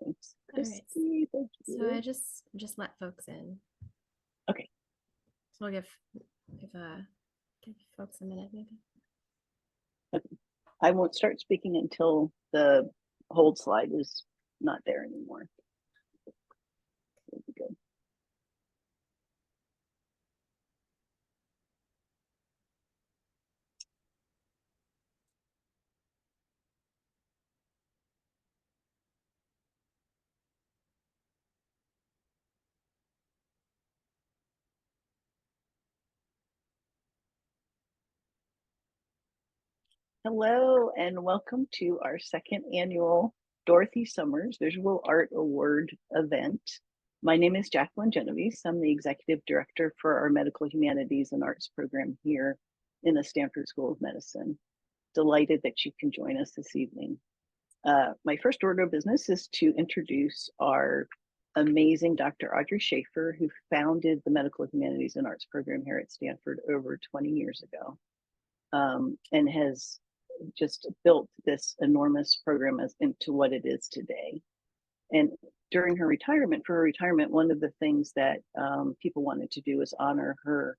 Thanks, All Christy. right. Thank you. So I just let folks in. Okay. So we'll give folks a minute, maybe. Okay. I won't start speaking until the hold slide is not there anymore. There we go. Hello and welcome to our second annual Dorothy Summers Visual Art Award event. My name is Jacqueline Genovese. I'm the Executive Director for our Medical Humanities and Arts program here in the Stanford School of Medicine. Delighted that you can join us this evening. My first order of business is to introduce our amazing Dr. Audrey Shafer, who founded the Medical Humanities and Arts program here at Stanford over 20 years ago, and has just built this enormous program into what it is today. And during her retirement, one of the things that people wanted to do is honor her,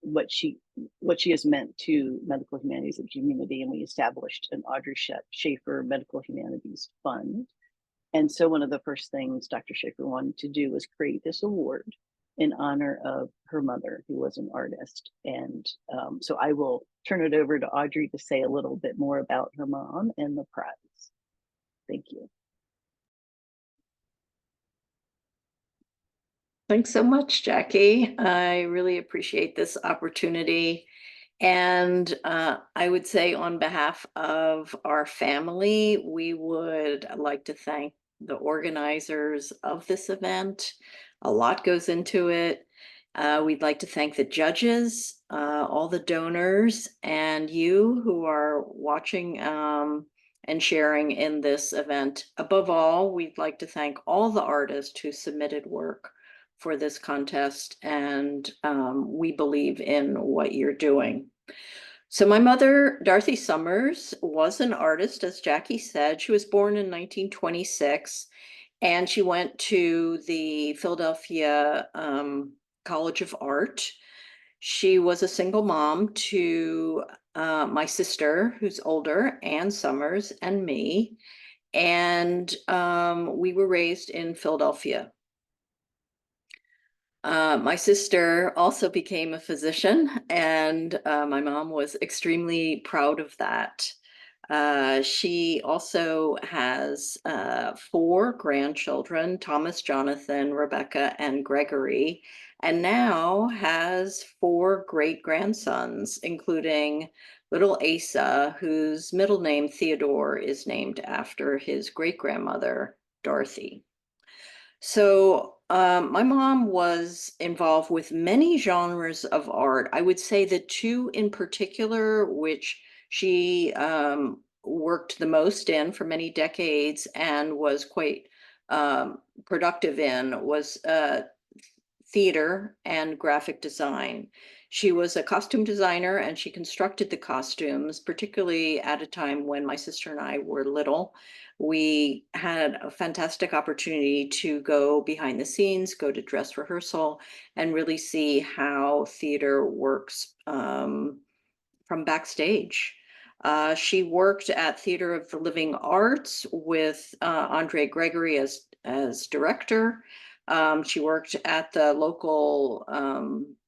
what she has meant to medical humanities and community. And we established an Audrey Shafer Medical Humanities Fund. And so one of the first things Dr. Shafer wanted to do was create this award in honor of her mother, who was an artist. And so I will turn it over to Audrey to say a little bit more about her mom and the prize. Thank you. Thanks so much, Jackie. I really appreciate this opportunity. And I would say on behalf of our family, we would like to thank the organizers of this event. A lot goes into it. We'd like to thank the judges, all the donors, and you who are watching and sharing in this event. Above all, we'd like to thank all the artists who submitted work for this contest, and we believe in what you're doing. So my mother, Dorothy Summers, was an artist, as Jackie said. She was born in 1926, and she went to the Philadelphia College of Art. She was a single mom to my sister, who's older, Ann Summers, and me, and we were raised in Philadelphia. My sister also became a physician, and my mom was extremely proud of that. She also has 4 grandchildren, Thomas, Jonathan, Rebecca, and Gregory, and now has 4 great-grandsons, including little Asa, whose middle name, Theodore, is named after his great-grandmother, Dorothy. So my mom was involved with many genres of art. I would say the 2 in particular, which she worked the most in for many decades and was quite productive in, was theater and graphic design. She was a costume designer, and she constructed the costumes, particularly at a time when my sister and I were little. We had a fantastic opportunity to go behind the scenes, go to dress rehearsal, and really see how theater works from backstage. She worked at Theater of the Living Arts with Andre Gregory as director. She worked at the local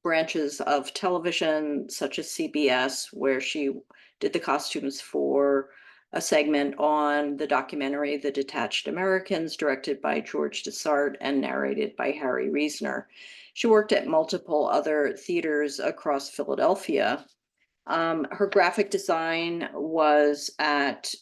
branches of television, such as CBS, where she did the costumes for a segment on the documentary The Detached Americans, directed by George Dessart and narrated by Harry Reisner. She worked at multiple other theaters across Philadelphia. Her graphic design was at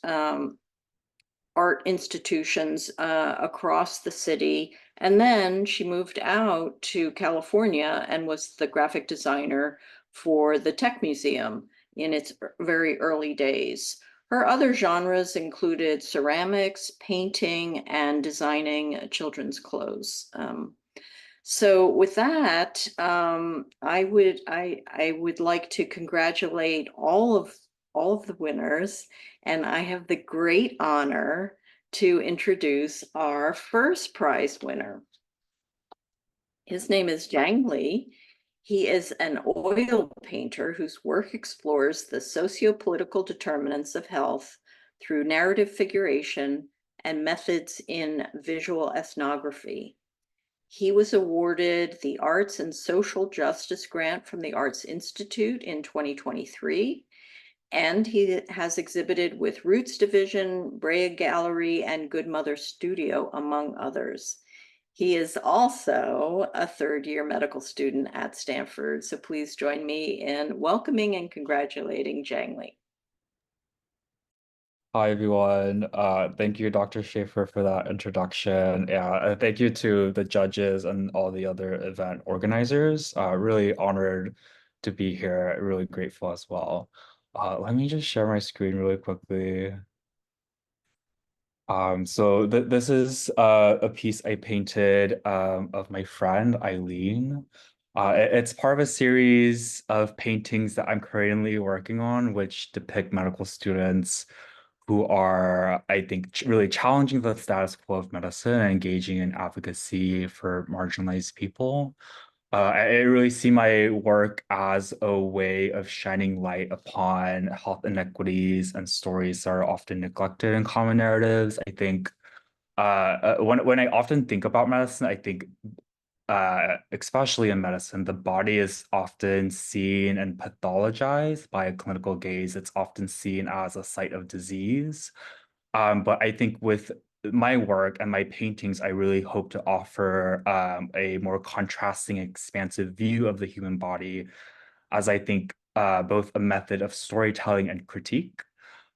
art institutions across the city. And then she moved out to California and was the graphic designer for the Tech Museum in its very early days. Her other genres included ceramics, painting, and designing children's clothes. So with that, I would like to congratulate all of the winners, and I have the great honor to introduce our first prize winner. His name is Jang. He is an oil painter whose work explores the socio-political determinants of health through narrative figuration and methods in visual ethnography. He was awarded the Arts and Social Justice Grant from the Arts Institute in 2023, and he has exhibited with Roots Division, Brea Gallery, and Good Mother Studio, among others. He is also a third-year medical student at Stanford, so please join me in welcoming and congratulating Jang. Hi, everyone. Thank you, Dr. Shafer, for that introduction. Yeah, thank you to the judges and all the other event organizers. Really honored to be here. Really grateful as well. Let me just share my screen really quickly. So this is a piece I painted of my friend Eileen. It's part of a series of paintings that I'm currently working on, which depict medical students who are, I think, really challenging the status quo of medicine and engaging in advocacy for marginalized people. I really see my work as a way of shining light upon health inequities and stories that are often neglected in common narratives. I think when I often think about medicine, I think especially in medicine, the body is often seen and pathologized by a clinical gaze. It's often seen as a site of disease. But I think with my work and my paintings, I really hope to offer a more contrasting, expansive view of the human body as I think both a method of storytelling and critique.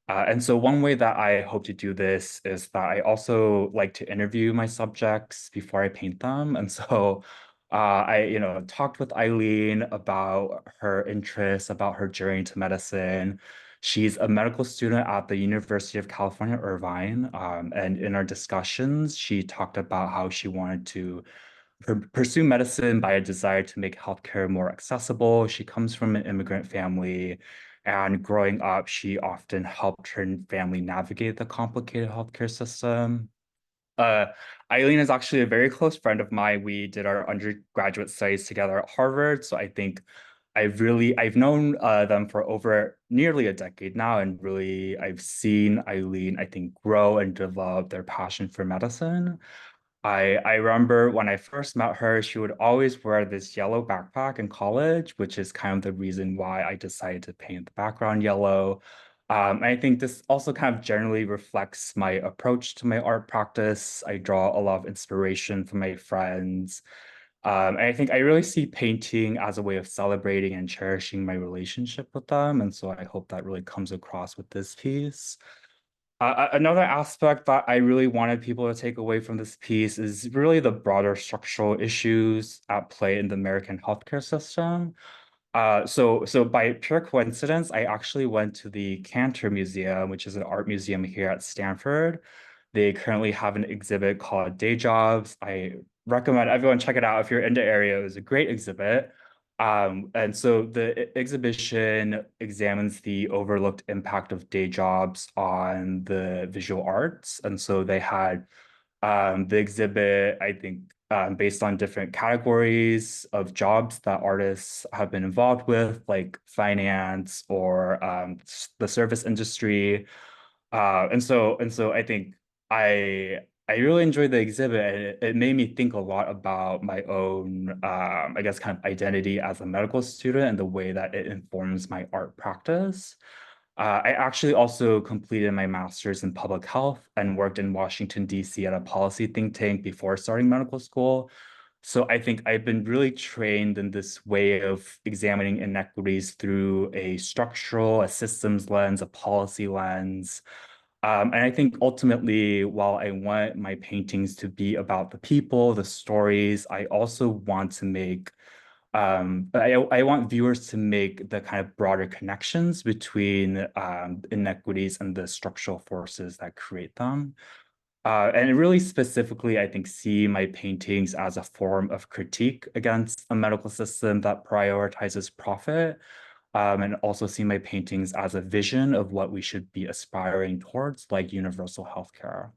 And so one way that I hope to do this is that I also like to interview my subjects before I paint them. And so I talked with Eileen about her interests, about her journey to medicine. She's a medical student at the University of California, Irvine. And in our discussions, she talked about how she wanted to pursue medicine by a desire to make healthcare more accessible. She comes from an immigrant family, and growing up, she often helped her family navigate the complicated healthcare system. Uh, Eileen is actually a very close friend of mine. We did our undergraduate studies together at Harvard, so I think I've known them for over nearly a decade now, and really I've seen Eileen, I think, grow and develop their passion for medicine. I remember when I first met her, she would always wear this yellow backpack in college, which is kind of the reason why I decided to paint the background yellow. I think this also kind of generally reflects my approach to my art practice. I draw a lot of inspiration from my friends. And I think I really see painting as a way of celebrating and cherishing my relationship with them. And so I hope that really comes across with this piece. Another aspect that I really wanted people to take away from this piece is really the broader structural issues at play in the American healthcare system. So by pure coincidence, I actually went to the Cantor Museum, which is an art museum here at Stanford. They currently have an exhibit called Day Jobs. I recommend everyone check it out if you're in the area. It was a great exhibit. And so the exhibition examines the overlooked impact of day jobs on the visual arts. And so they had the exhibit, I think, based on different categories of jobs that artists have been involved with, like finance or the service industry. And so I think I I really enjoyed the exhibit, and it made me think a lot about my own, I guess, kind of identity as a medical student and the way that it informs my art practice. I actually also completed my master's in public health and worked in Washington, D.C. at a policy think tank before starting medical school. So I think I've been really trained in this way of examining inequities through a structural, a systems lens, a policy lens. And I think ultimately, while I want my paintings to be about the people, the stories, I also want to make I want viewers to make the kind of broader connections between inequities and the structural forces that create them. And really specifically, I think, see my paintings as a form of critique against a medical system that prioritizes profit. and also see my paintings as a vision of what we should be aspiring towards, like universal healthcare.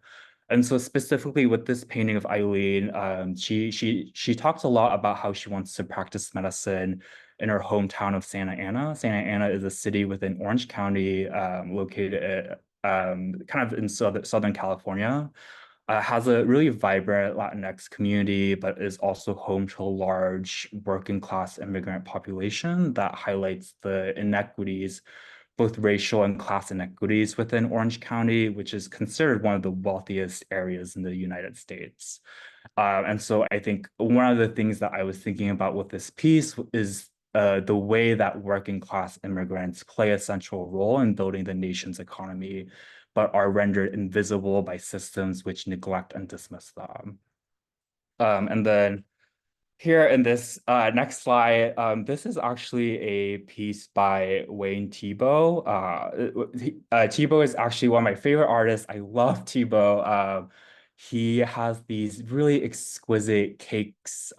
And so specifically with this painting of Eileen, she talks a lot about how she wants to practice medicine in her hometown of Santa Ana. Santa Ana is a city within Orange County, located kind of in Southern California. Has a really vibrant Latinx community, but is also home to a large working class immigrant population that highlights the inequities, both racial and class inequities within Orange County, which is considered one of the wealthiest areas in the United States. And so I think one of the things that I was thinking about with this piece is the way that working class immigrants play a central role in building the nation's economy, but are rendered invisible by systems which neglect and dismiss them. And then here in this next slide, this is actually a piece by Wayne Thiebaud. Thiebaud is actually one of my favorite artists. I love Thiebaud. He has these really exquisite cakes,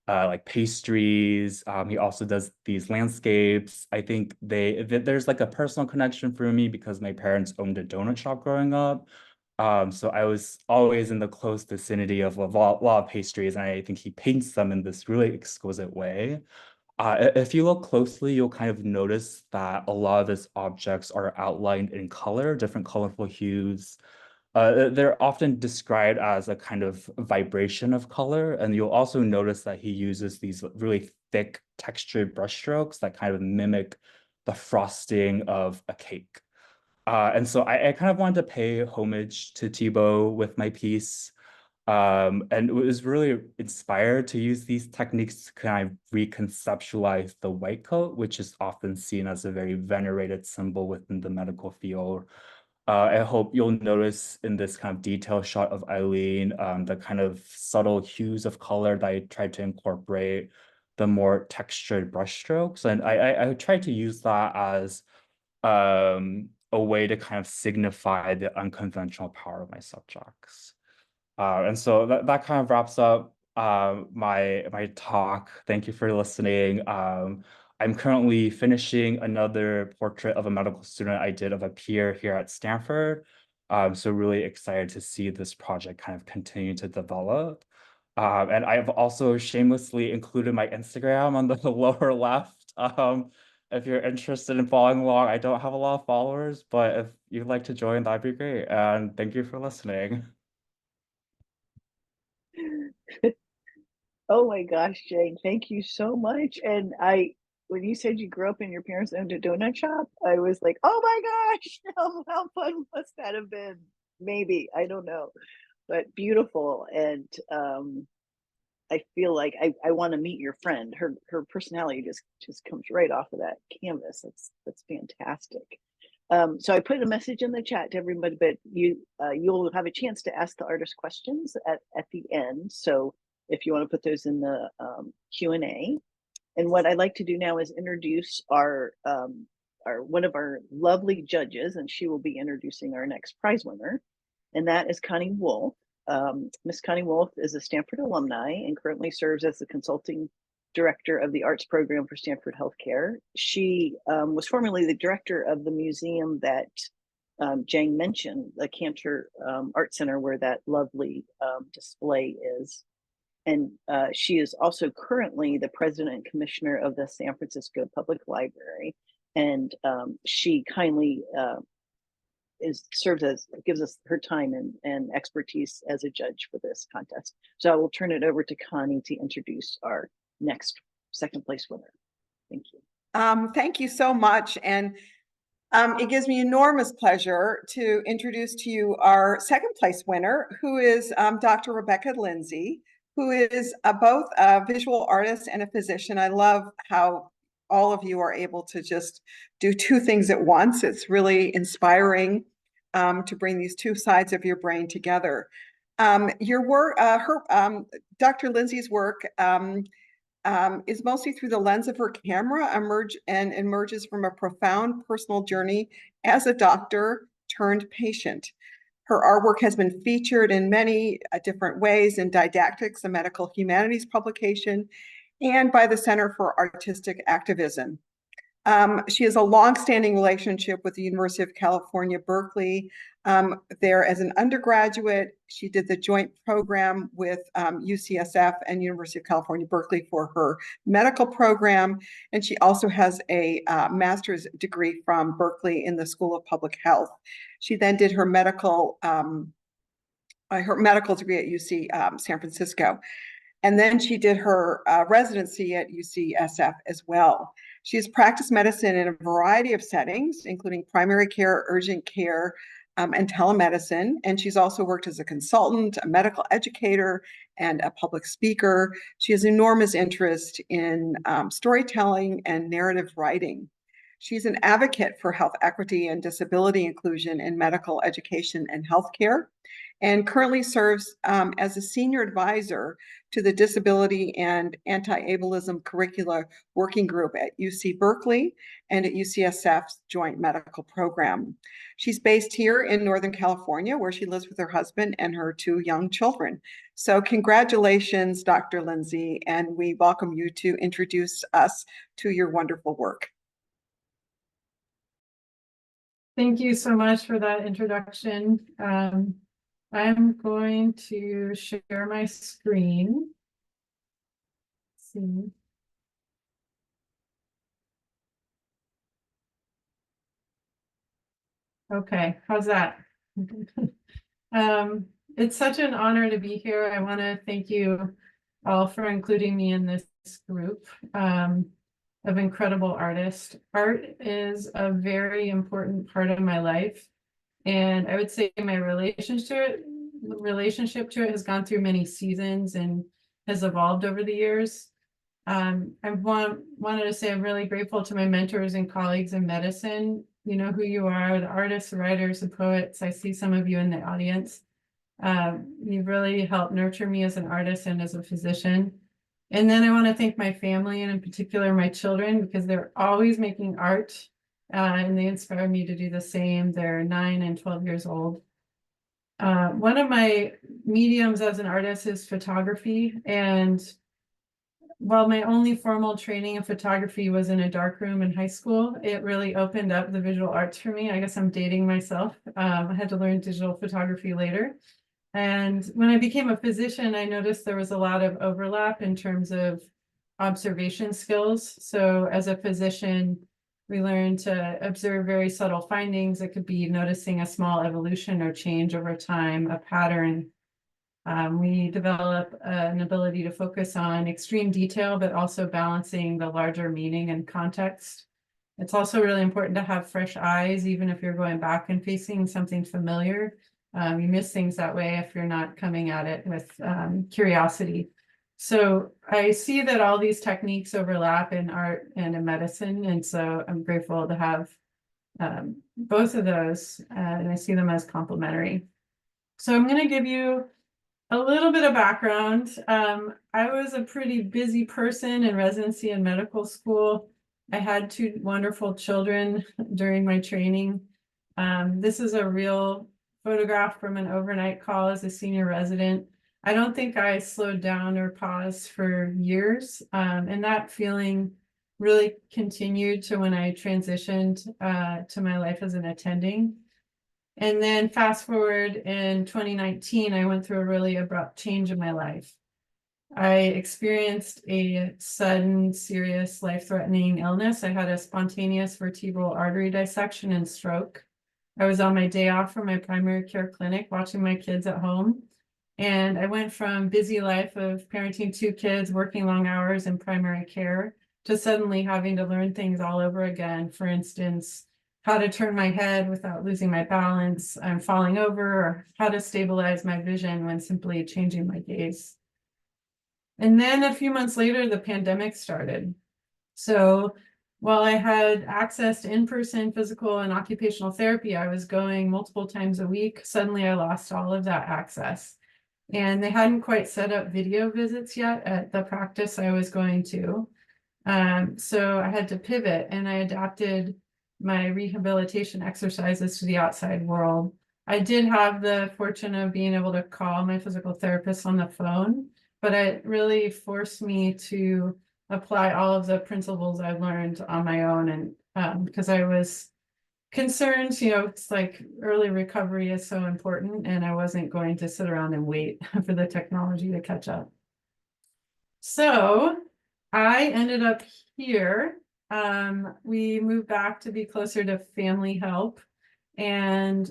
like pastries. He also does these landscapes. I think there's like a personal connection for me because my parents owned a donut shop growing up. So I was always in the close vicinity of a lot of pastries, and I think he paints them in this really exquisite way. If you look closely, you'll kind of notice that a lot of his objects are outlined in color, different colorful hues. They're often described as a kind of vibration of color, and you'll also notice that he uses these really thick textured brushstrokes that kind of mimic the frosting of a cake. And so I kind of wanted to pay homage to Thiebaud with my piece. And it was really inspired to use these techniques to kind of reconceptualize the white coat, which is often seen as a very venerated symbol within the medical field. I hope you'll notice in this kind of detail shot of Eileen, the kind of subtle hues of color that I tried to incorporate, the more textured brushstrokes. And I tried to use that as a way to kind of signify the unconventional power of my subjects. And so that kind of wraps up my talk. Thank you for listening. I'm currently finishing another portrait of a medical student I did of a peer here at Stanford. So really excited to see this project kind of continue to develop. And I've also shamelessly included my Instagram on the lower left. If you're interested in following along, I don't have a lot of followers, but if you'd like to join, that'd be great. And thank you for listening. Oh my gosh, Jane, thank you so much. And when you said you grew up and your parents owned a donut shop, I was like, oh my gosh, how fun must that have been? Maybe, I don't know, but beautiful. And I feel like I want to meet your friend. Her personality just comes right off of that canvas. That's fantastic. So I put a message in the chat to everybody, but you'll have a chance to ask the artist questions at the end. So if you want to put those in the Q&A. And what I'd like to do now is introduce our one of our lovely judges, and she will be introducing our next prize winner, and that is Connie Wolf. Miss Connie Wolf is a Stanford alumni and currently serves as the consulting director of the arts program for Stanford Healthcare. She was formerly the director of the museum that Jang mentioned, the Cantor Art Center, where that lovely display is. And she is also currently the president and commissioner of the San Francisco Public Library. And she kindly gives us her time and expertise as a judge for this contest. So I will turn it over to Connie to introduce our next second place winner. Thank you. Thank you so much. And it gives me enormous pleasure to introduce to you our second place winner, who is Dr. Rebecca Lindsay, who is both a visual artist and a physician. I love how all of you are able to just do two things at once. It's really inspiring to bring these two sides of your brain together. Your work, Dr. Lindsay's work is mostly through the lens of her camera, emerges from a profound personal journey as a doctor turned patient. Her artwork has been featured in many different ways in Didactics, a medical humanities publication, and by the Center for Artistic Activism. She has a long-standing relationship with the University of California, Berkeley. There as an undergraduate, she did the joint program with UCSF and University of California, Berkeley for her medical program. And she also has a master's degree from Berkeley in the School of Public Health. She then did her medical degree at UC San Francisco. And then she did her residency at UCSF as well. She has practiced medicine in a variety of settings, including primary care, urgent care, and telemedicine. And she's also worked as a consultant, a medical educator, and a public speaker. She has enormous interest in storytelling and narrative writing. She's an advocate for health equity and disability inclusion in medical education and healthcare, and currently serves as a senior advisor to the Disability and Anti-Ableism Curricula Working Group at UC Berkeley and at UCSF's Joint Medical Program. She's based here in Northern California, where she lives with her husband and her 2 young children. So congratulations, Dr. Lindsay, and we welcome you to introduce us to your wonderful work. Thank you so much for that introduction. I'm going to share my screen. Let's see. Okay, how's that? It's such an honor to be here. I want to thank you all for including me in this group of incredible artists. Art is a very important part of my life. And I would say my relationship to it has gone through many seasons and has evolved over the years. I wanted to say I'm really grateful to my mentors and colleagues in medicine. You know who you are, the artists, the writers, the poets. I see some of you in the audience. You've really helped nurture me as an artist and as a physician. And then I want to thank my family, and in particular my children, because they're always making art. And they inspire me to do the same. They're 9 and 12 years old. One of my mediums as an artist is photography. And while my only formal training in photography was in a darkroom in high school, it really opened up the visual arts for me. I guess I'm dating myself. I had to learn digital photography later. And when I became a physician, I noticed there was a lot of overlap in terms of observation skills. So as a physician, we learn to observe very subtle findings. It could be noticing a small evolution or change over time, a pattern. We develop an ability to focus on extreme detail, but also balancing the larger meaning and context. It's also really important to have fresh eyes, even if you're going back and facing something familiar. You miss things that way if you're not coming at it with curiosity. So I see that all these techniques overlap in art and in medicine. And so I'm grateful to have both of those, and I see them as complementary. So I'm going to give you a little bit of background. I was a pretty busy person in residency and medical school. I had 2 wonderful children during my training. This is a real photograph from an overnight call as a senior resident. I don't think I slowed down or paused for years. And that feeling really continued to when I transitioned to my life as an attending. And then fast forward in 2019, I went through a really abrupt change in my life. I experienced a sudden, serious, life-threatening illness. I had a spontaneous vertebral artery dissection and stroke. I was on my day off from my primary care clinic watching my kids at home. And I went from busy life of parenting 2 kids, working long hours in primary care, to suddenly having to learn things all over again. For instance, how to turn my head without losing my balance and falling over, or how to stabilize my vision when simply changing my gaze. And then a few months later, the pandemic started. So while I had access to in-person physical and occupational therapy, I was going multiple times a week. Suddenly I lost all of that access. And they hadn't quite set up video visits yet at the practice I was going to. So I had to pivot, and I adapted my rehabilitation exercises to the outside world. I did have the fortune of being able to call my physical therapist on the phone, but it really forced me to apply all of the principles I've learned on my own. And because I was concerned, it's like early recovery is so important, and I wasn't going to sit around and wait for the technology to catch up. So I ended up here. We moved back to be closer to family help, and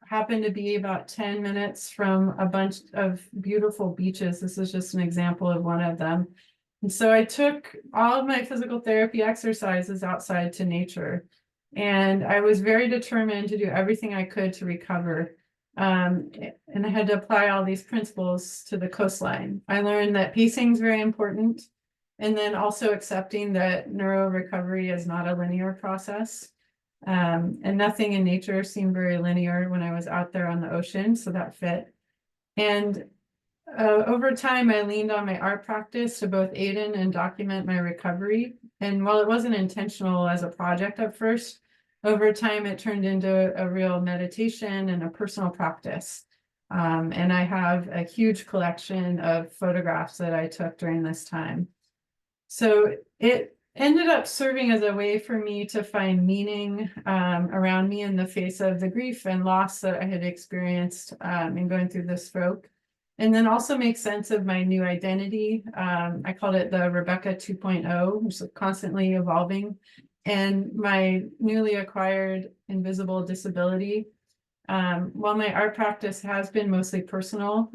happened to be about 10 minutes from a bunch of beautiful beaches. This is just an example of one of them. And so I took all of my physical therapy exercises outside to nature, and I was very determined to do everything I could to recover. And I had to apply all these principles to the coastline. I learned that pacing is very important, and then also accepting that neuro recovery is not a linear process. And nothing in nature seemed very linear when I was out there on the ocean, so that fit. And over time, I leaned on my art practice to both aid in and document my recovery. And while it wasn't intentional as a project at first, over time, it turned into a real meditation and a personal practice. And I have a huge collection of photographs that I took during this time. So it ended up serving as a way for me to find meaning around me in the face of the grief and loss that I had experienced in going through the stroke. And then also make sense of my new identity. I called it the Rebecca 2.0, which is constantly evolving. And my newly acquired invisible disability. While my art practice has been mostly personal,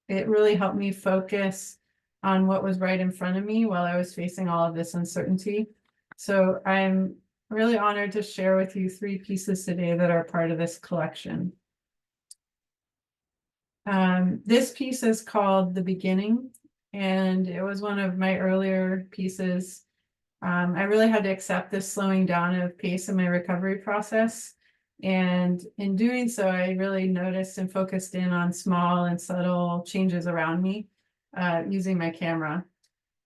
it really helped me focus on what was right in front of me while I was facing all of this uncertainty. So I'm really honored to share with you 3 pieces today that are part of this collection. This piece is called The Beginning, and it was one of my earlier pieces. I really had to accept this slowing down of pace in my recovery process. And in doing so, I really noticed and focused in on small and subtle changes around me using my camera.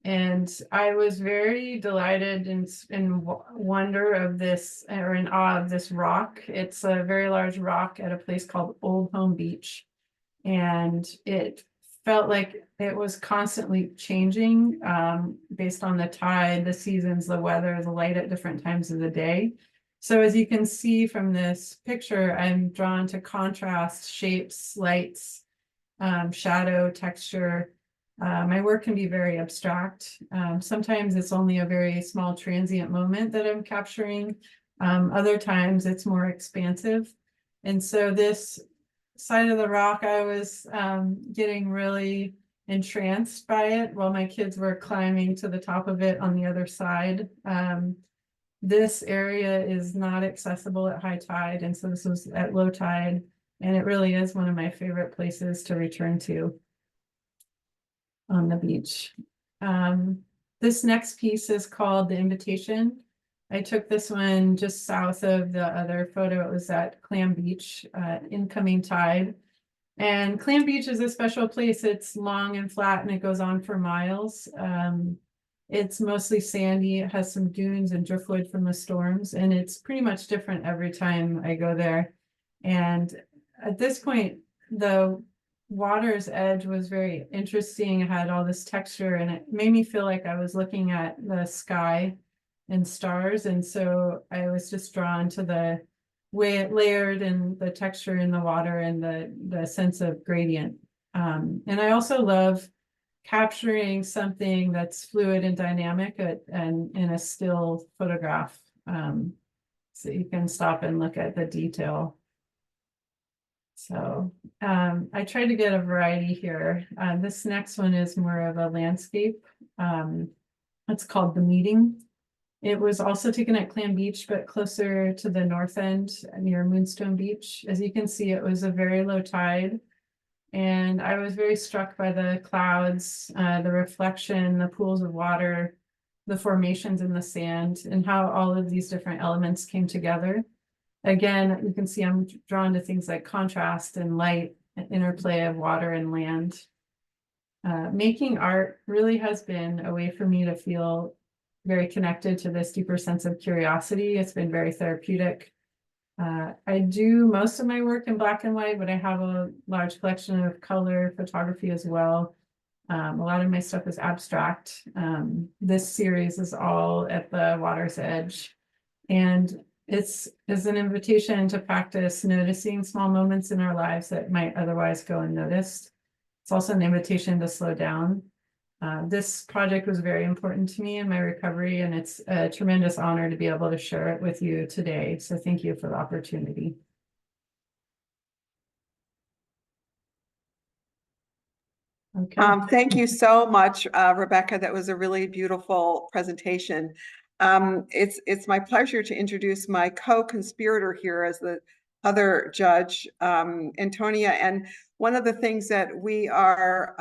And I was very delighted in wonder of this, or in awe of this rock. It's a very large rock at a place called Old Home Beach. And it felt like it was constantly changing based on the tide, the seasons, the weather, the light at different times of the day. So as you can see from this picture, I'm drawn to contrast, shapes, lights, shadow, texture. My work can be very abstract. Sometimes it's only a very small transient moment that I'm capturing. Other times it's more expansive. And so this side of the rock, I was getting really entranced by it while my kids were climbing to the top of it on the other side. This area is not accessible at high tide, and so this was at low tide, and it really is one of my favorite places to return to on the beach. This next piece is called The Invitation. I took this one just south of the other photo. It was at Clam Beach, incoming tide. And Clam Beach is a special place. It's long and flat, and it goes on for miles. It's mostly sandy. It has some dunes and driftwood from the storms, and it's pretty much different every time I go there. And at this point, the water's edge was very interesting. It had all this texture, and it made me feel like I was looking at the sky and stars. And so I was just drawn to the way it layered and the texture in the water and the sense of gradient. And I also love capturing something that's fluid and dynamic and in a still photograph. So you can stop and look at the detail. So I tried to get a variety here. This next one is more of a landscape. It's called The Meeting. It was also taken at Clam Beach, but closer to the north end near Moonstone Beach. As you can see, it was a very low tide. And I was very struck by the clouds, the reflection, the pools of water, the formations in the sand, and how all of these different elements came together. Again, you can see I'm drawn to things like contrast and light, and interplay of water and land. Making art really has been a way for me to feel very connected to this deeper sense of curiosity. It's been very therapeutic. I do most of my work in black and white, but I have a large collection of color photography as well. A lot of my stuff is abstract. This series is all at the water's edge. And it's an invitation to practice noticing small moments in our lives that might otherwise go unnoticed. It's also an invitation to slow down. This project was very important to me in my recovery, and it's a tremendous honor to be able to share it with you today. So thank you for the opportunity. Okay. Thank you so much, Rebecca. That was a really beautiful presentation. It's my pleasure to introduce my co-conspirator here as the other judge, Antonia. And one of the things that we are,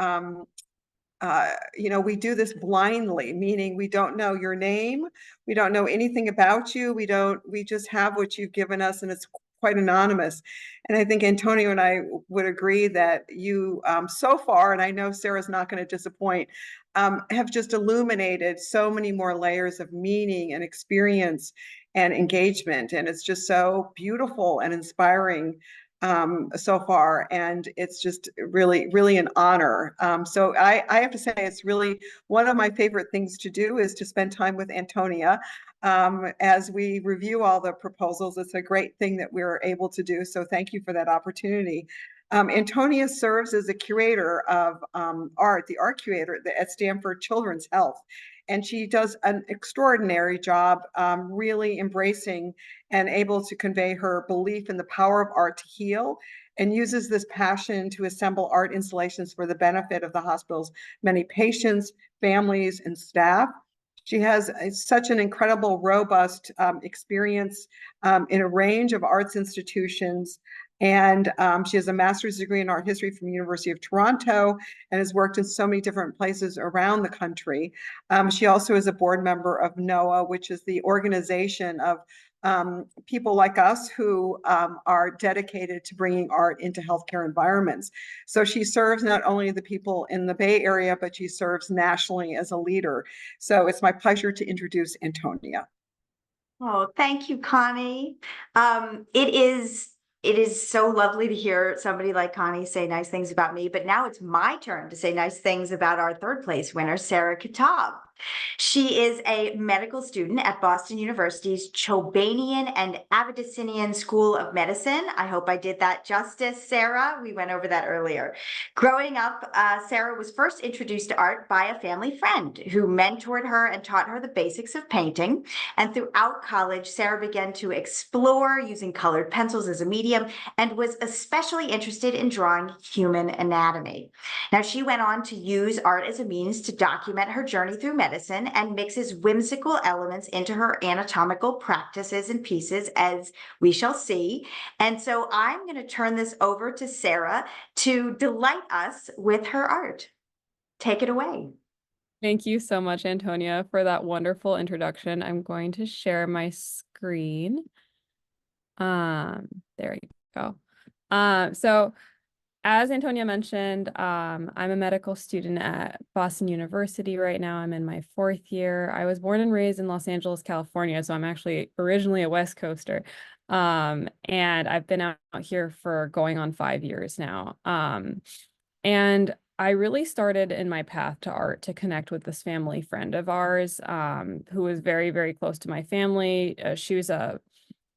we do this blindly, meaning we don't know your name, we don't know anything about you, we just have what you've given us, and it's quite anonymous. And I think Antonio and I would agree that you, so far, and I know Sarah's not going to disappoint, have just illuminated so many more layers of meaning and experience and engagement. And it's just so beautiful and inspiring so far, and it's just really an honor. So I have to say, it's really one of my favorite things to do is to spend time with Antonia as we review all the proposals. It's a great thing that we're able to do, so thank you for that opportunity. Antonia serves as a curator of art, the art curator at Stanford Children's Health. And she does an extraordinary job really embracing and able to convey her belief in the power of art to heal, and uses this passion to assemble art installations for the benefit of the hospital's many patients, families, and staff. She has such an incredible, robust experience in a range of arts institutions. And she has a master's degree in art history from the University of Toronto and has worked in so many different places around the country. She also is a board member of NOAA, which is the organization of people like us who are dedicated to bringing art into healthcare environments. So she serves not only the people in the Bay Area, but she serves nationally as a leader. So it's my pleasure to introduce Antonia. Oh, thank you, Connie. It is so lovely to hear somebody like Connie say nice things about me, but now it's my turn to say nice things about our third place winner, Sarah Khattab. She is a medical student at Boston University's Chobanian and Avedisinian School of Medicine. I hope I did that justice, Sarah. We went over that earlier. Growing up, Sarah was first introduced to art by a family friend who mentored her and taught her the basics of painting. And throughout college, Sarah began to explore using colored pencils as a medium and was especially interested in drawing human anatomy. Now, she went on to use art as a means to document her journey through medicine and mixes whimsical elements into her anatomical practices and pieces, as we shall see. And so I'm going to turn this over to Sarah to delight us with her art. Take it away. Thank you so much, Antonia, for that wonderful introduction. I'm going to share my screen. There you go. So as Antonia mentioned, I'm a medical student at Boston University right now. I'm in my 4th year. I was born and raised in Los Angeles, California, so I'm actually originally a West Coaster. And I've been out here for going on 5 years now. And I really started in my path to art to connect with this family friend of ours, who was very, very close to my family. She was a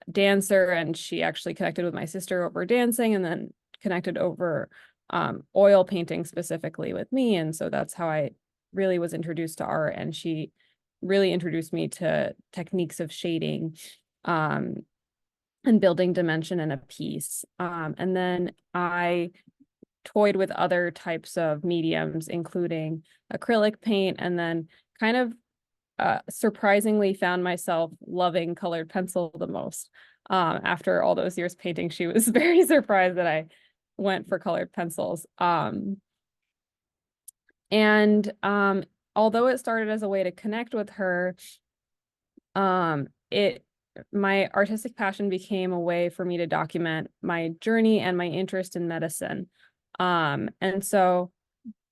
dancer, and she actually connected with my sister over dancing, and then connected over oil painting specifically with me. And so that's how I really was introduced to art. And she really introduced me to techniques of shading and building dimension in a piece. And then I toyed with other types of mediums, including acrylic paint, and then kind of surprisingly found myself loving colored pencil the most. After all those years painting, she was very surprised that I went for colored pencils. Although it started as a way to connect with her, my artistic passion became a way for me to document my journey and my interest in medicine. And so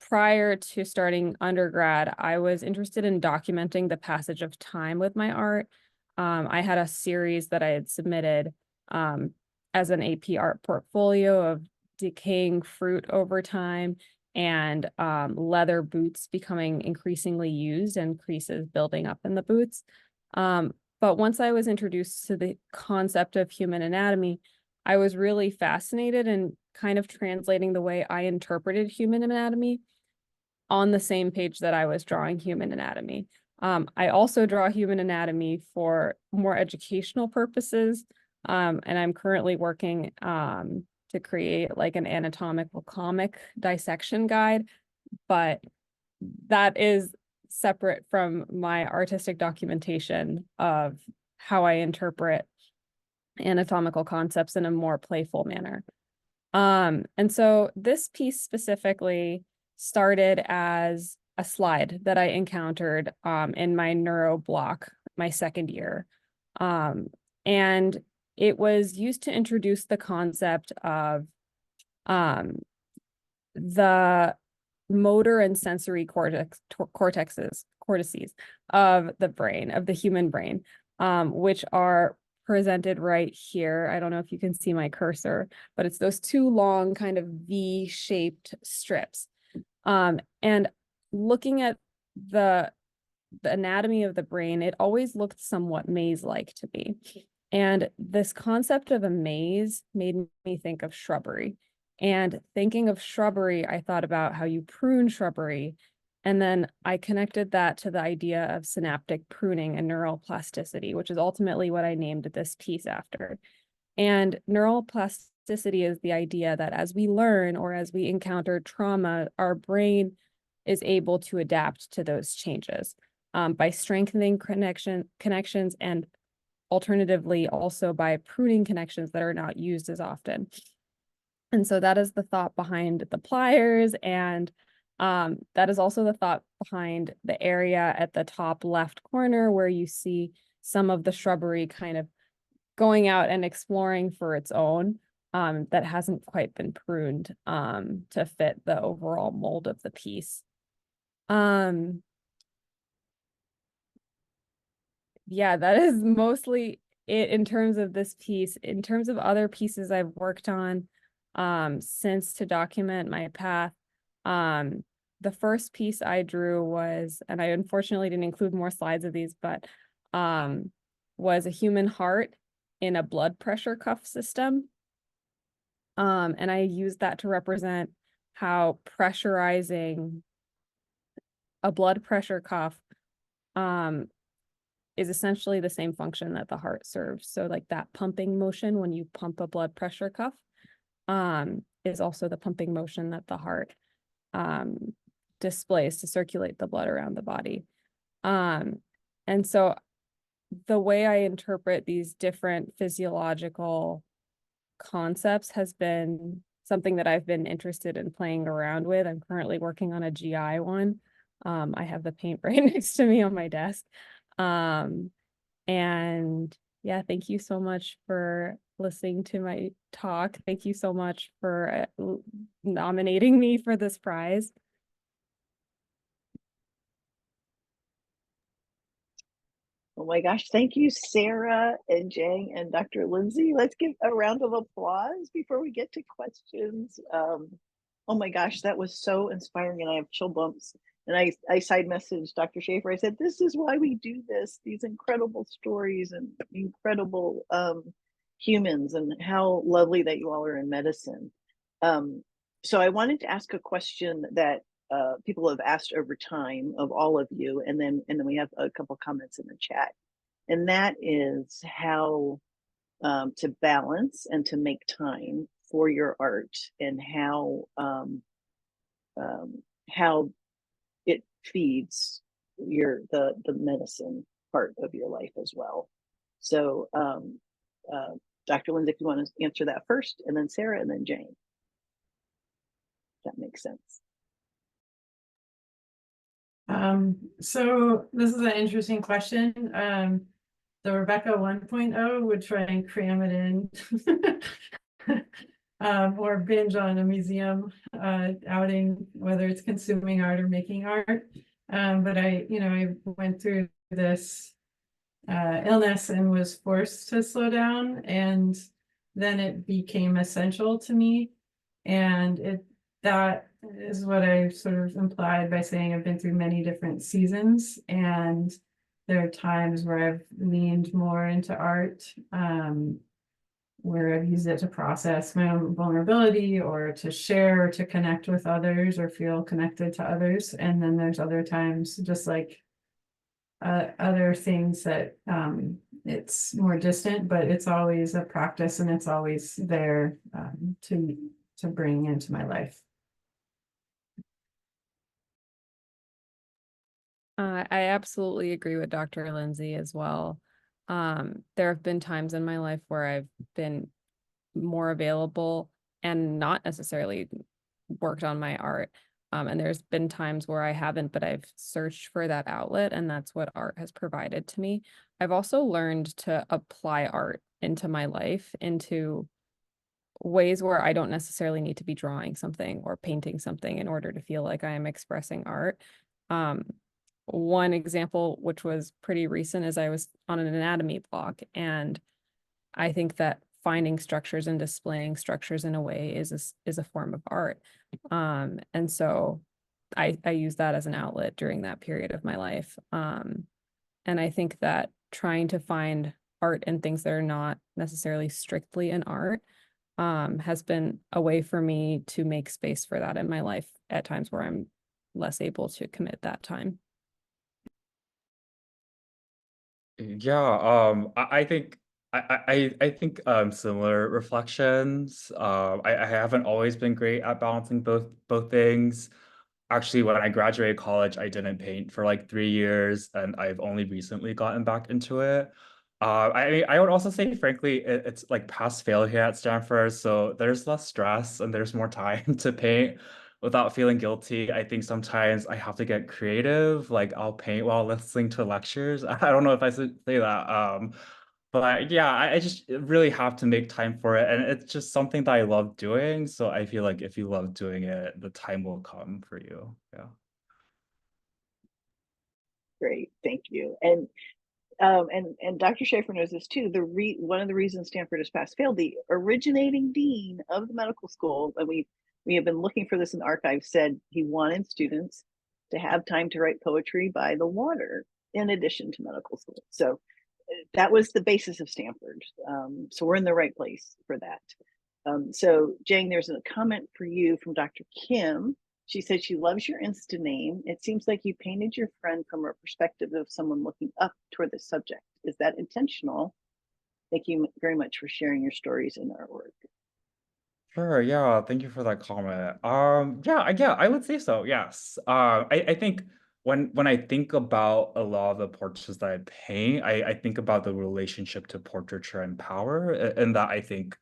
prior to starting undergrad, I was interested in documenting the passage of time with my art. I had a series that I had submitted as an AP art portfolio of decaying fruit over time. and leather boots becoming increasingly used and creases building up in the boots. But once I was introduced to the concept of human anatomy, I was really fascinated in kind of translating the way I interpreted human anatomy on the same page that I was drawing human anatomy. I also draw human anatomy for more educational purposes, and I'm currently working to create like an anatomical comic dissection guide, but that is separate from my artistic documentation of how I interpret anatomical concepts in a more playful manner. And so this piece specifically started as a slide that I encountered in my neuro block, my second year. And it was used to introduce the concept of the motor and sensory cortices of the brain, of the human brain, which are presented right here. I don't know if you can see my cursor, but it's those two long kind of V-shaped strips. And looking at the anatomy of the brain, it always looked somewhat maze-like to me. And this concept of a maze made me think of shrubbery. And thinking of shrubbery, I thought about how you prune shrubbery. And then I connected that to the idea of synaptic pruning and neural plasticity, which is ultimately what I named this piece after. And neural plasticity is the idea that as we learn or as we encounter trauma, our brain is able to adapt to those changes by strengthening connections and alternatively also by pruning connections that are not used as often. And so that is the thought behind the pliers, and that is also the thought behind the area at the top left corner where you see some of the shrubbery kind of going out and exploring for its own that hasn't quite been pruned to fit the overall mold of the piece. Yeah, that is mostly it in terms of this piece. In terms of other pieces I've worked on since to document my path, the first piece I drew was, and I unfortunately didn't include more slides of these, but was a human heart in a blood pressure cuff system. And I used that to represent how pressurizing a blood pressure cuff is essentially the same function that the heart serves. So like that pumping motion when you pump a blood pressure cuff is also the pumping motion that the heart displays to circulate the blood around the body. And so the way I interpret these different physiological concepts has been something that I've been interested in playing around with. I'm currently working on a GI one. I have the paint right next to me on my desk. And yeah, thank you so much for listening to my talk. Thank you so much for nominating me for this prize. Oh my gosh, thank you, Sarah and Jang and Dr. Lindsay. Let's give a round of applause before we get to questions. Oh my gosh, that was so inspiring, and I have chill bumps. And I side messaged Dr. Shafer. I said, this is why we do this, these incredible stories and incredible humans, and how lovely that you all are in medicine. So I wanted to ask a question that people have asked over time of all of you, and then we have a couple comments in the chat, and that is how to balance and to make time for your art, and how it feeds the medicine part of your life as well. So Dr. Lindsay, if you want to answer that first, and then Sarah, and then Jane. That makes sense. So this is an interesting question. The Rebecca 1.0 would try and cram it in or binge on a museum outing, whether it's consuming art or making art. But I went through this illness and was forced to slow down, and then it became essential to me. And that is what I sort of implied by saying I've been through many different seasons, and there are times where I've leaned more into art, where I've used it to process my own vulnerability or to share or to connect with others or feel connected to others. And then there's other times, just like other things that it's more distant, but it's always a practice and it's always there to bring into my life. I absolutely agree with Dr. Lindsay as well. There have been times in my life where I've been more available and not necessarily worked on my art. And there's been times where I haven't, but I've searched for that outlet, and that's what art has provided to me. I've also learned to apply art into my life, into ways where I don't necessarily need to be drawing something or painting something in order to feel like I am expressing art. One example, which was pretty recent, is I was on an anatomy blog, and I think that finding structures and displaying structures in a way is a form of art. And so I use that as an outlet during that period of my life. And I think that trying to find art in things that are not necessarily strictly an art has been a way for me to make space for that in my life at times where I'm less able to commit that time. Yeah, I think I think similar reflections. I haven't always been great at balancing both things. Actually, when I graduated college, I didn't paint for like 3 years, and I've only recently gotten back into it. I would also say, frankly, it's like pass fail here at Stanford, so there's less stress and there's more time to paint without feeling guilty. I think sometimes I have to get creative, like I'll paint while listening to lectures. I don't know if I should say that. But yeah, I just really have to make time for it. And it's just something that I love doing. So I feel like if you love doing it, the time will come for you. Yeah. Great, thank you. And Dr. Shafer knows this too. One of the reasons Stanford has pass failed, the originating dean of the medical school, and we have been looking for this in the archives, said he wanted students to have time to write poetry by the water in addition to medical school. So that was the basis of Stanford. So we're in the right place for that. So Jang, there's a comment for you from Dr. Kim. She said she loves your Insta name. It seems like you painted your friend from a perspective of someone looking up toward the subject. Is that intentional? Thank you very much for sharing your stories and artwork. Sure, yeah, thank you for that comment. Yeah, I would say so, yes. I think when I think about a lot of the portraits that I paint, I think about the relationship to portraiture and power, and that I think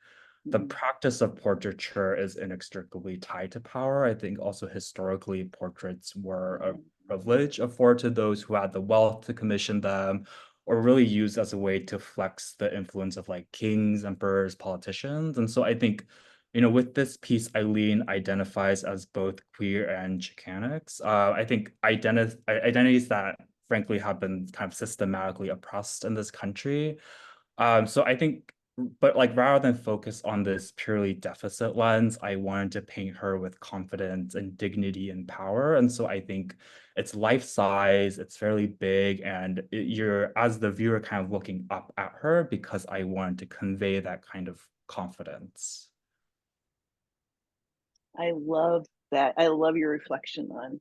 the practice of portraiture is inextricably tied to power. I think also historically portraits were a privilege afforded to those who had the wealth to commission them, or really used as a way to flex the influence of like kings, emperors, politicians. And so I think, with this piece, Eileen identifies as both queer and Chicanx. I think identities that frankly have been kind of systematically oppressed in this country. So I think, but like rather than focus on this purely deficit lens, I wanted to paint her with confidence and dignity and power. And so I think it's life size, it's fairly big, and you're, as the viewer, kind of looking up at her because I wanted to convey that kind of confidence. I love that. I love your reflection on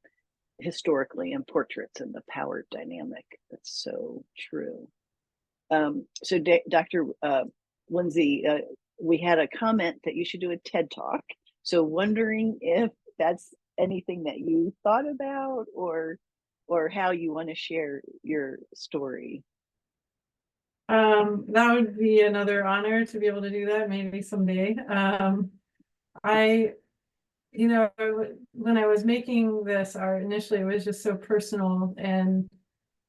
historically and portraits and the power dynamic. That's so true. So Dr. Lindsay, we had a comment that you should do a TED Talk. So wondering if that's anything that you thought about or how you want to share your story. That would be another honor to be able to do that, maybe someday. When I was making this art initially, it was just so personal, and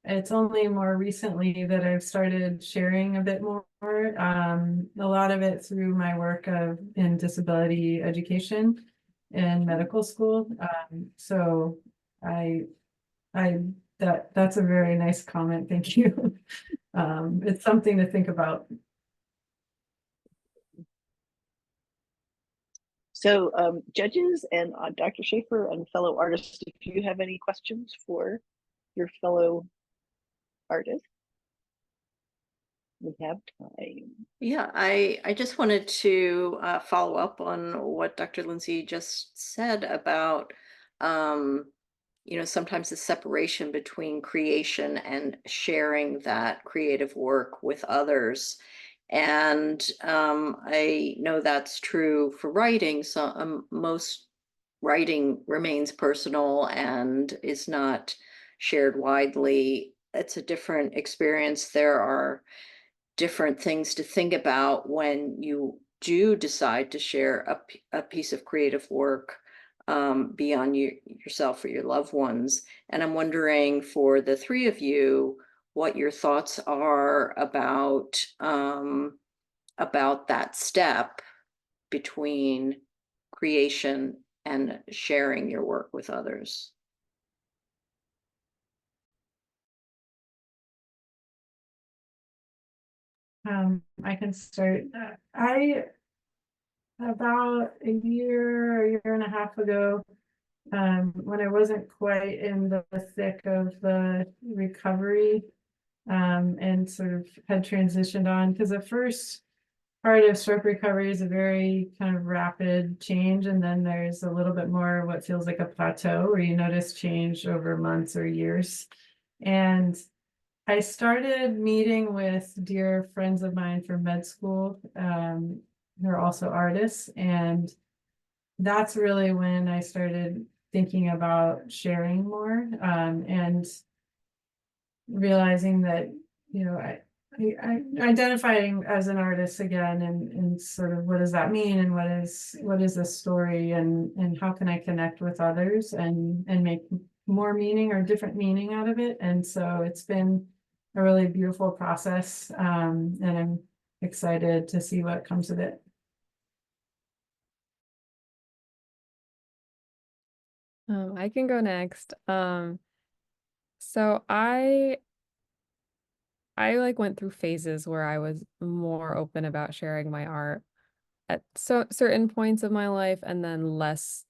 it's only more recently that I've started sharing a bit more. A lot of it through my work in disability education in medical school. So that's a very nice comment. Thank you. It's something to think about. So judges and Dr. Shafer and fellow artists, if you have any questions for your fellow artists, we have time. Yeah, I just wanted to follow up on what Dr. Lindsay just said about, sometimes the separation between creation and sharing that creative work with others. And I know that's true for writing. So most writing remains personal and is not shared widely. It's a different experience. There are different things to think about when you do decide to share a piece of creative work beyond yourself or your loved ones. And I'm wondering for the three of you, what your thoughts are about that step between creation and sharing your work with others. I can start. About a year and a half ago, when I wasn't quite in the thick of the recovery, and sort of had transitioned on, because the first part of stroke recovery is a very kind of rapid change, and then there's a little bit more what feels like a plateau where you notice change over months or years. And I started meeting with dear friends of mine from med school, who are also artists, and that's really when I started thinking about sharing more, and realizing that, I identifying as an artist again, and sort of what does that mean, and what is this story, and how can I connect with others and make more meaning or different meaning out of it. And so it's been a really beautiful process, and I'm excited to see what comes of it. I can go next. So I like went through phases where I was more open about sharing my art at certain points of my life, and then less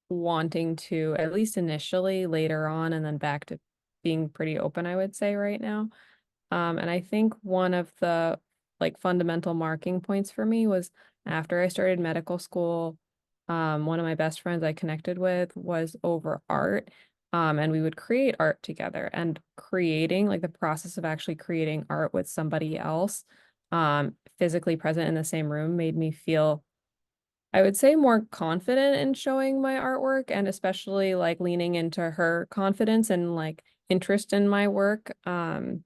wanting to, at least initially, later on, and then back to being pretty open, I would say, right now. And I think one of the like fundamental marking points for me was after I started medical school. One of my best friends I connected with was over art. And we would create art together, and creating, like the process of actually creating art with somebody else, physically present in the same room, made me feel, I would say, more confident in showing my artwork, and especially like leaning into her confidence and like interest in my work. And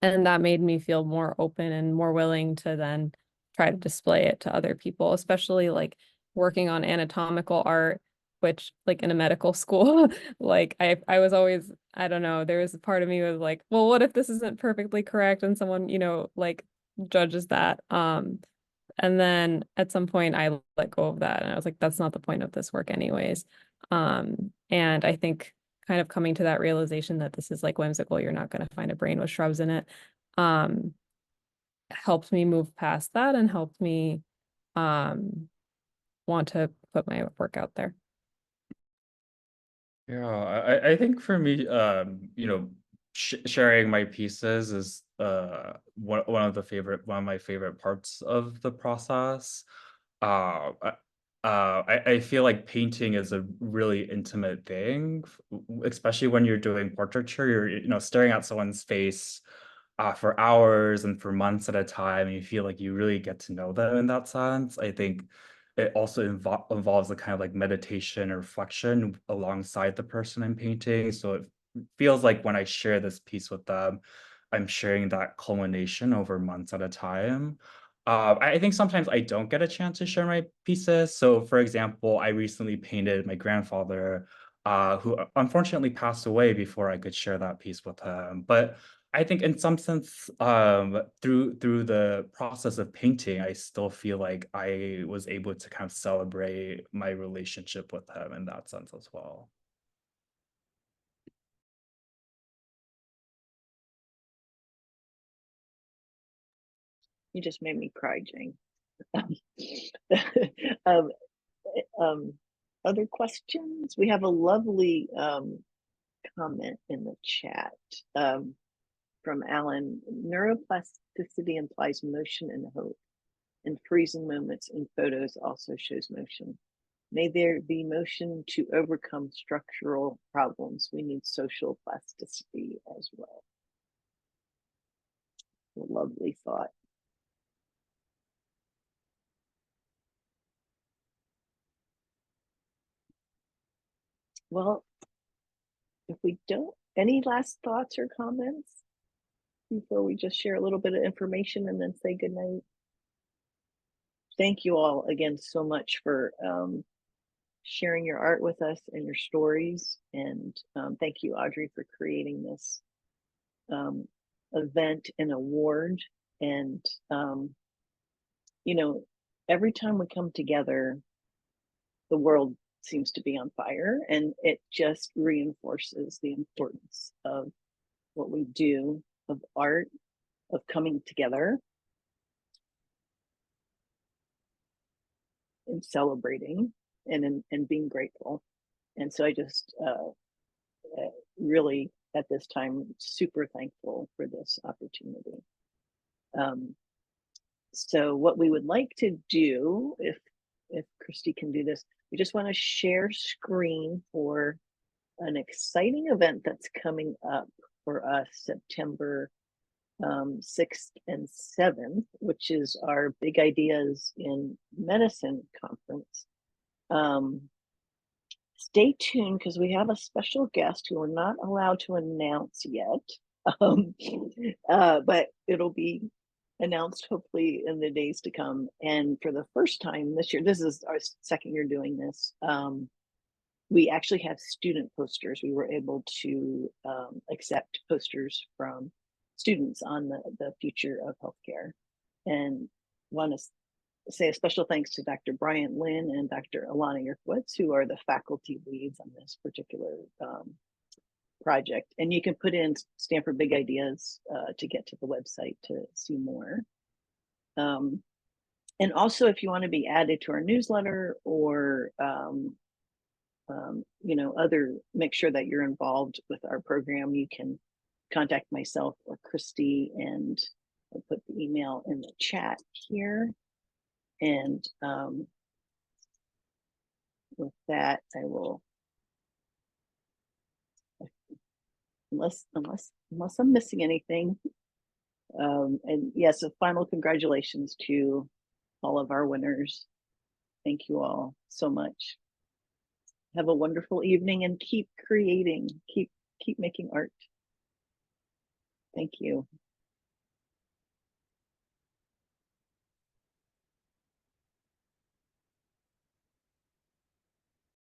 that made me feel more open and more willing to then try to display it to other people, especially like working on anatomical art, which like in a medical school, like I was always, I don't know, there was a part of me was like, well, what if this isn't perfectly correct and someone, like judges that. And then at some point I let go of that, and I was like, that's not the point of this work anyways. And I think kind of coming to that realization that this is like whimsical, you're not going to find a brain with shrubs in it, um, helped me move past that, and helped me want to put my work out there. Yeah, I think for me, sharing my pieces is one of my favorite parts of the process. Uh, I, I feel like painting is a really intimate thing, especially when you're doing portraiture. You're, staring at someone's face for hours and for months at a time, and you feel like you really get to know them in that sense. I think it also involves a kind of like meditation or reflection alongside the person I'm painting. So it feels like when I share this piece with them, I'm sharing that culmination over months at a time. I think sometimes I don't get a chance to share my pieces. So, for example, I recently painted my grandfather, who unfortunately passed away before I could share that piece with him. But I think in some sense, through the process of painting, I still feel like I was able to kind of celebrate my relationship with him in that sense as well. You just made me cry, Jang. other questions? We have a lovely comment in the chat from Alan. Neuroplasticity implies motion and hope, and freezing moments in photos also shows motion. May there be motion to overcome structural problems. We need social plasticity as well. A lovely thought. Well, if we don't, any last thoughts or comments before we just share a little bit of information and then say goodnight? Thank you all again so much for sharing your art with us and your stories. And thank you, Audrey, for creating this event and award. And, you know, every time we come together, the world seems to be on fire, and it just reinforces the importance of what we do, of art, of coming together and celebrating and being grateful. And so I just really at this time super thankful for this opportunity. So what we would like to do, if Christy can do this, we just want to share screen for an exciting event that's coming up for us September 6th and 7th, which is our Big Ideas in Medicine conference. Stay tuned because we have a special guest who we're not allowed to announce yet, but it'll be announced hopefully in the days to come. And for the first time this year, this is our second year doing this, we actually have student posters. We were able to accept posters from students on the future of healthcare, and want to say a special thanks to Dr. Bryant Lynn and Dr. Alana Yerkowitz, who are the faculty leads on this particular project. And you can put in Stanford Big Ideas to get to the website to see more. And also, if you want to be added to our newsletter or you know, make sure that you're involved with our program, you can contact myself or Christy, and I'll put the email in the chat here. And with that, I will, unless I'm missing anything. And yes, a final congratulations to all of our winners. Thank you all so much. Have a wonderful evening and keep creating, keep making art. Thank you.